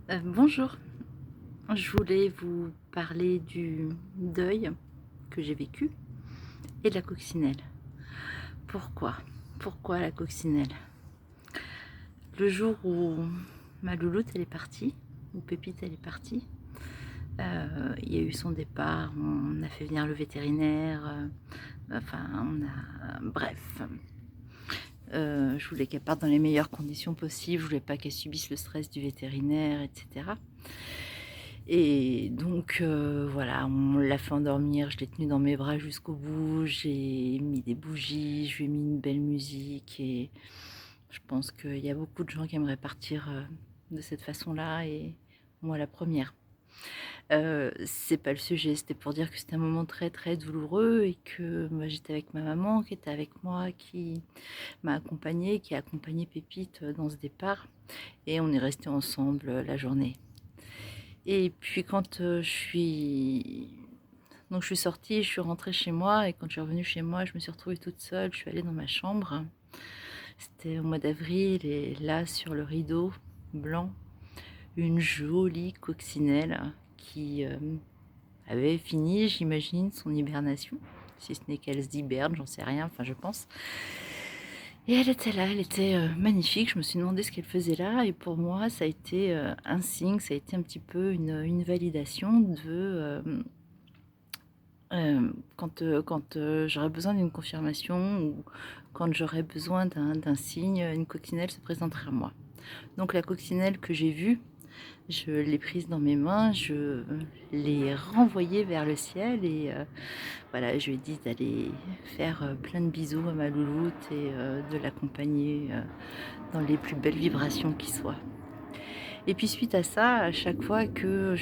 Bonjour, je voulais vous parler du deuil que j'ai vécu et de la coccinelle. Pourquoi? Pourquoi la coccinelle? Le jour où ma louloute elle est partie, où Pépite elle est partie, il y a eu son départ, on a fait venir le vétérinaire, enfin on a... Bref, je voulais qu'elle parte dans les meilleures conditions possibles, je voulais pas qu'elle subisse le stress du vétérinaire, etc. Et donc voilà, on l'a fait endormir, je l'ai tenue dans mes bras jusqu'au bout, j'ai mis des bougies, je lui ai mis une belle musique et je pense qu'il y a beaucoup de gens qui aimeraient partir de cette façon-là et moi la première. C'est pas le sujet, c'était pour dire que c'était un moment très très douloureux et que moi j'étais avec ma maman qui était avec moi, qui m'a accompagnée, qui a accompagné Pépite dans ce départ et on est restés ensemble la journée. Et puis quand je suis sortie, je suis rentrée chez moi et quand je suis revenue chez moi, je me suis retrouvée toute seule. Je suis allée dans ma chambre. C'était au mois d'avril et là, sur le rideau blanc, une jolie coccinelle qui avait fini, j'imagine, son hibernation. Si ce n'est qu'elle se hiberne, j'en sais rien, enfin je pense. Et elle était là, elle était magnifique. Je me suis demandé ce qu'elle faisait là. Et pour moi, ça a été un signe, ça a été un petit peu une validation de quand j'aurais besoin d'une confirmation ou quand j'aurais besoin d'un signe, une coccinelle se présenterait à moi. Donc la coccinelle que j'ai vue, je l'ai prise dans mes mains, je l'ai renvoyée vers le ciel et voilà, je lui ai dit d'aller faire plein de bisous à ma louloute et de l'accompagner dans les plus belles vibrations qui soient. Et puis suite à ça, à chaque fois que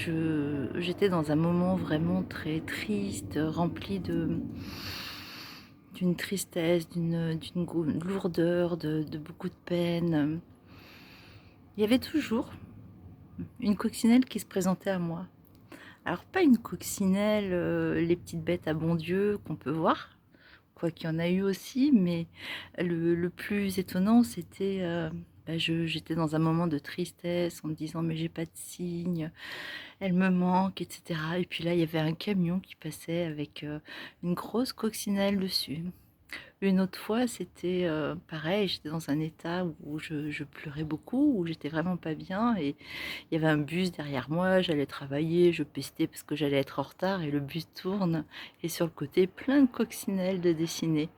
j'étais dans un moment vraiment très triste, rempli d'une tristesse, d'une lourdeur, de beaucoup de peine, il y avait toujours une coccinelle qui se présentait à moi. Alors pas une coccinelle, les petites bêtes à bon Dieu qu'on peut voir, quoi qu'il y en a eu aussi, mais le plus étonnant, c'était, j'étais dans un moment de tristesse en me disant: «Mais j'ai pas de signe, elle me manque» et cetera et puis là, il y avait un camion qui passait avec, une grosse coccinelle dessus. Une autre fois, c'était, pareil, j'étais dans un état où je pleurais beaucoup, où j'étais vraiment pas bien et il y avait un bus derrière moi, j'allais travailler, je pestais parce que j'allais être en retard et le bus tourne et sur le côté, plein de coccinelles de dessinées.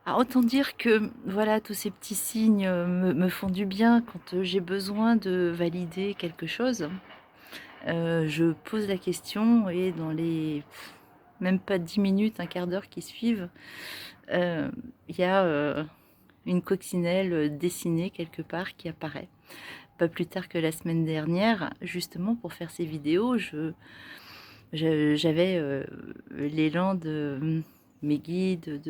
Alors autant dire que, voilà, tous ces petits signes, me font du bien quand, j'ai besoin de valider quelque chose. Je pose la question et dans les même pas 10 minutes, un quart d'heure qui suivent, heu, il y a, une coccinelle, dessinée quelque part qui apparaît. Pas plus tard que la semaine dernière, justement pour faire ces vidéos, j'avais, l'élan de, mes guides,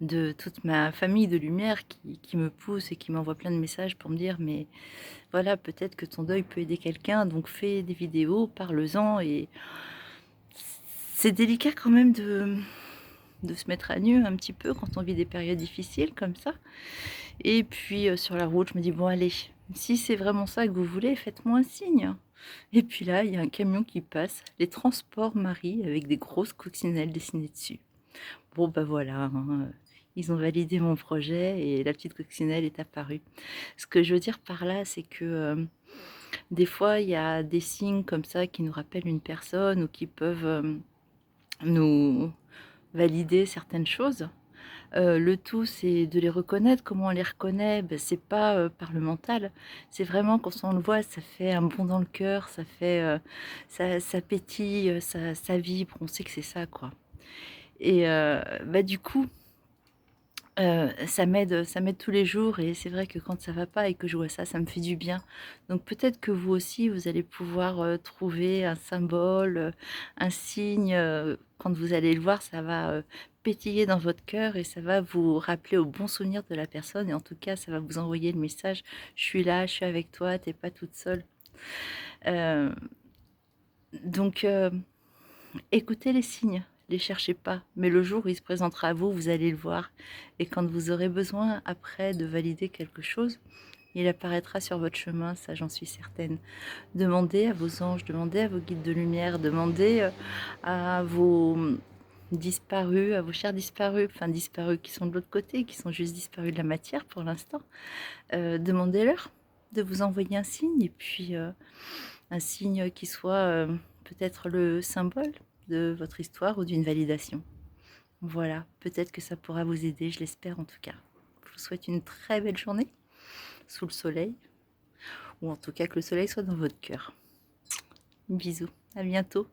de toute ma famille de lumière qui me pousse et qui m'envoie plein de messages pour me dire: «Mais voilà, peut-être que ton deuil peut aider quelqu'un, donc fais des vidéos, parle-en» et c'est délicat quand même de se mettre à nu un petit peu quand on vit des périodes difficiles comme ça. Et puis, sur la route, je me dis: «Bon allez, si c'est vraiment ça que vous voulez, faites-moi un signe». Et puis là, il y a un camion qui passe, les transports Marie avec des grosses coccinelles dessinées dessus. Bon bah voilà, hein, ils ont validé mon projet et la petite coccinelle est apparue. Ce que je veux dire par là, c'est que, des fois, il y a des signes comme ça qui nous rappellent une personne ou qui peuvent, nous valider certaines choses. Le tout, c'est de les reconnaître. Comment on les reconnaît? C'est pas, par le mental, c'est vraiment quand on le voit, ça fait un bond dans le cœur, ça fait, ça pétille, ça vibre, on sait que c'est ça, quoi et du coup, ça m'aide tous les jours et c'est vrai que quand ça va pas et que je vois ça, ça me fait du bien. Donc peut-être que vous aussi, vous allez pouvoir, trouver un symbole, un signe, quand vous allez le voir, ça va, pétiller dans votre cœur et ça va vous rappeler au bon souvenir de la personne et en tout cas, ça va vous envoyer le message: «Je suis là, je suis avec toi, tu es pas toute seule». Heu, donc écoutez les signes, les cherchez pas, mais le jour où il se présentera à vous, vous allez le voir et quand vous aurez besoin après de valider quelque chose, il apparaîtra sur votre chemin, ça j'en suis certaine. Demandez à vos anges, demandez à vos guides de lumière, demandez à vos disparus, à vos chers disparus, enfin disparus qui sont de l'autre côté, qui sont juste disparus de la matière pour l'instant. Demandez-leur de vous envoyer un signe, et puis un signe qui soit peut-être le symbole de votre histoire ou d'une validation. Voilà, peut-être que ça pourra vous aider, je l'espère en tout cas. Je vous souhaite une très belle journée sous le soleil, ou en tout cas que le soleil soit dans votre cœur. Bisous, à bientôt.